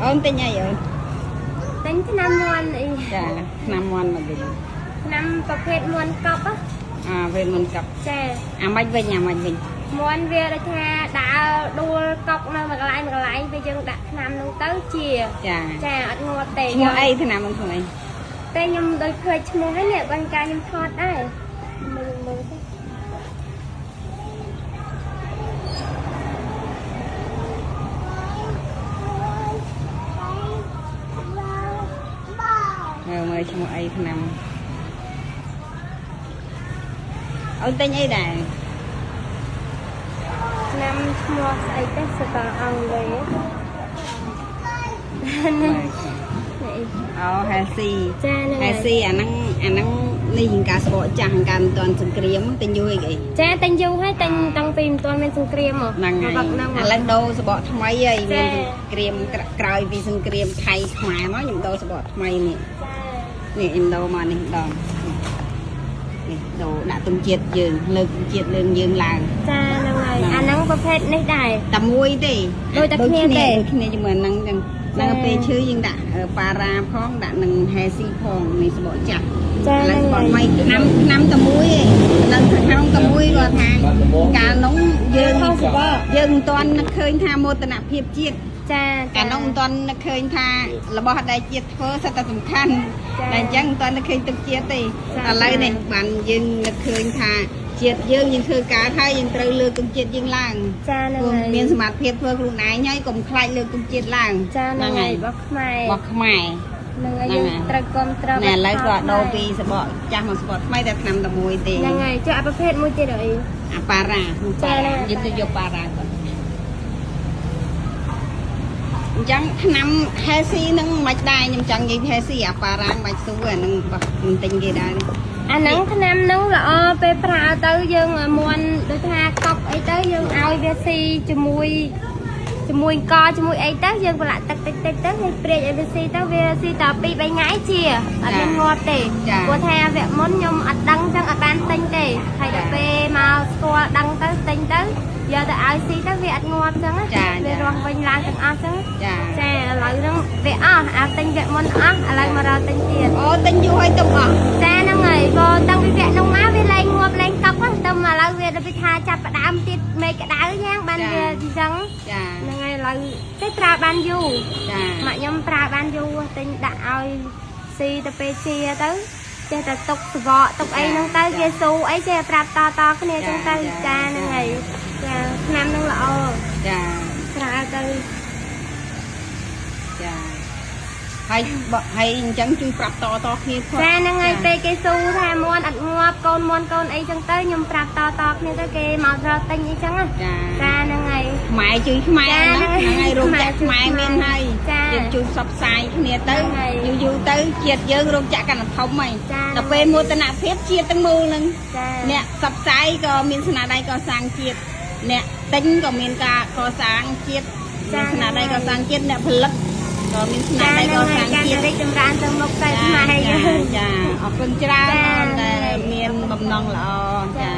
អូនទិញអីអូន ទិញឆ្នាំមួនអី ចាឆ្នាំមន់មកវិញ ឆ្នាំប្រភេទមួនកប់ អាពេលមុនកាប់ ចា អាម៉េចវិញអាម៉េចវិញ មួនវាដូចថាដើរដួលកប់នៅមួយកន្លែងពេលយើងដាក់ឆ្នាំនោះទៅជា ចា ចាអត់ងាប់ទេ ឈ្មោះអីឆ្នាំហ្នឹងឈ្មោះអី តែខ្ញុំដូចឃើញឈ្មោះហ្នឹងនេះបងការខ្ញុំថតដែរមើលទៅ មើលឈ្មោះអីឆ្នាំអូនទិញអីដែរ ឆ្នាំឈ្មោះស្អីទៅសកលអង់គ្លេស អូហេស៊ី ចាហ្នឹង ហេស៊ីអាហ្នឹងនេះជាងការស្បកចាស់ជាងការមិនទាន់សង្គ្រាមទិញយូរអីគេ ចាតែយូរហើយតែតាំងពីមិនទាន់មានសង្គ្រាមមក ហ្នឹងហើយ ហ្នឹង ឥឡូវដូរសបកថ្មីហើយមានសង្គ្រាមក្រោយពីសង្គ្រាមថៃខ្មែរមកខ្ញុំដូរសបកថ្មីនេះនេះខ្ញុំដូរមកនេះម្ដងនេះដូរដាក់ទំជាតិយើងលើកទំជាតិលើយើងឡើង ចាហ្នឹងហើយអាហ្នឹងប្រភេទនេះដែរ តែមួយទេ ដូចតែគ្នាទេ ដូចគ្នាជាមួយហ្នឹងចឹងនៅពេលឈឺយើងដាក់ប៉ារ៉ាផងដាក់នឹងហេស៊ីផងនេះសបកចាស់ ចា ឥឡូ ហ្នឹង វ ហើយ ថ្មីឆ្នាំតែមួយឯងនៅខាងតែមួយគាត់ថាកាលនោះយើងមិនទាន់នឹកឃើញថាមោទនភាពជាតិ ចា កាលនោះមិនទាន់នឹកឃើញថារបស់ដែលជាតិធ្វើសិតតែសំខាន់តែអញ្ចឹងមិនទាន់នឹកឃើញទឹកជាតិទេឥឡូវនេះបានយើងនឹកឃើញថាជាតិយើងធ្វើការហើយយើងត្រូវលើកទឹកជាតិយើងឡើង ចាហ្នឹង ព្រោះ ហើយ មានសមត្ថភាពធ្វើខ្លួនឯងហើយកុំខ្លាចលើកទឹកជាតិឡើង ចាហ្នឹងហើយរបស់ខ្មែរ របស់ខ្មែរ ហ្នឹងហើយយើងត្រូវគ្រប់ត្រូវ ណែឥឡូវក៏ដូរពីសបកចាស់មកសបកថ្មីតែឆ្នាំតែមួយទេ ហ្នឹងហើយចុះអាប្រភេទមួយទៀតអី អាប៉ារ៉ា ចា៎ យើងទៅយកប៉ារ៉ាគាត់អញ្ចឹងឆ្នាំហេស៊ីហ្នឹងមិនដែរខ្ញុំចង់និយាយហេស៊ីអាប៉ារ៉ាមិនស្រួលអាហ្នឹងបោះមិនទិញគេដែរ អាហ្នឹងឆ្នាំហ្នឹងល្អពេលប្រើទៅយើងមួនដូចថាកប់អីទៅយើងឲ្យវាស៊ីជាមួយកជាមួយអីទៅយើងប្រឡាក់ទឹកតិចទៅហើយព្រាចឲ្យវាស៊ីទៅវាស៊ីត2 3ថ្ងៃជាអត់មានងាប់ទេព្រោះថាវគ្គមុនខ្ញុំអត់ដឹងចឹងអត់បានទិញទេហើយដល់ពេលមកស្គាល់ដឹងទៅទិញទៅយកទៅឲ្យស៊ីទៅវាអត់ងាប់ចឹងវារស់វិញឡើងទាំងអស់ចឹង ចា ចាឥឡូវហ្នឹងវាអស់អាទិញវគ្គមុនអស់ឥឡូវមករកទិញទៀត អូទិញយូរហើយទៅអស់ ចាហ្នឹងហើយបើតាំងពីវគ្គនោះមកវាលែងងាប់លែងកប់ទៅឥឡូវវាដល់ពីថាចាប់ផ្ដើមទៀតមេឃក្តៅយ៉ាងបានវាអញ្ចឹង ចា ហ្នឹងហើយឥឡូវគេប្រើបានយូរ ចា ម៉ាក់ខ្ញុំប្រើបានយូរទិញដាក់ឲ្យស៊ីទៅពេលជាទៅចេះតែទុកសបកទុកអីហ្នឹងទៅគេស៊ូអីចេះប្រាប់តគ្នាចឹងទៅចាហ្នឹងហើយចាឆ្នាំហ្នឹងល្អ ចា ប្រើទៅ ចាហើយអញ្ចឹងជួយប្រាប់តគ្នាផង ចាហ្នឹងហើយពេលគេស៊ូថាមួនអត់ងាប់កូនអីចឹងទៅខ្ញុំប្រាប់តគ្នាទៅគេមករកទិញអីចឹង ចា ចាហ្នឹងហើយ ខ្មែរជួយខ្មែរណាហ្នឹងហើយរោងចក្រខ្មែរមានហើយ ចា យើងជួយផ្សព្វផ្សាយគ្នាទៅយូរទៅជាតិយើងរោងចក្រកាន់តែធំហើយ ចា ដល់ពេលមោទនភាពជាតិទាំងមូលហ្នឹង ចា អ្នកផ្សព្វផ្សាយក៏មានស្នាដៃកសាងជាតិអ្នកទិញក៏មានការកសាងជាតិមានស្នាដៃកសាងជាតិអ្នកផលិតក៏មានស្នាដៃកសាង ការ ជាតិ រីកចម្រើនទៅមុខទៅខ្មែរយើង ចាអរគុណច្រើនដែលមានបំណងល្អចា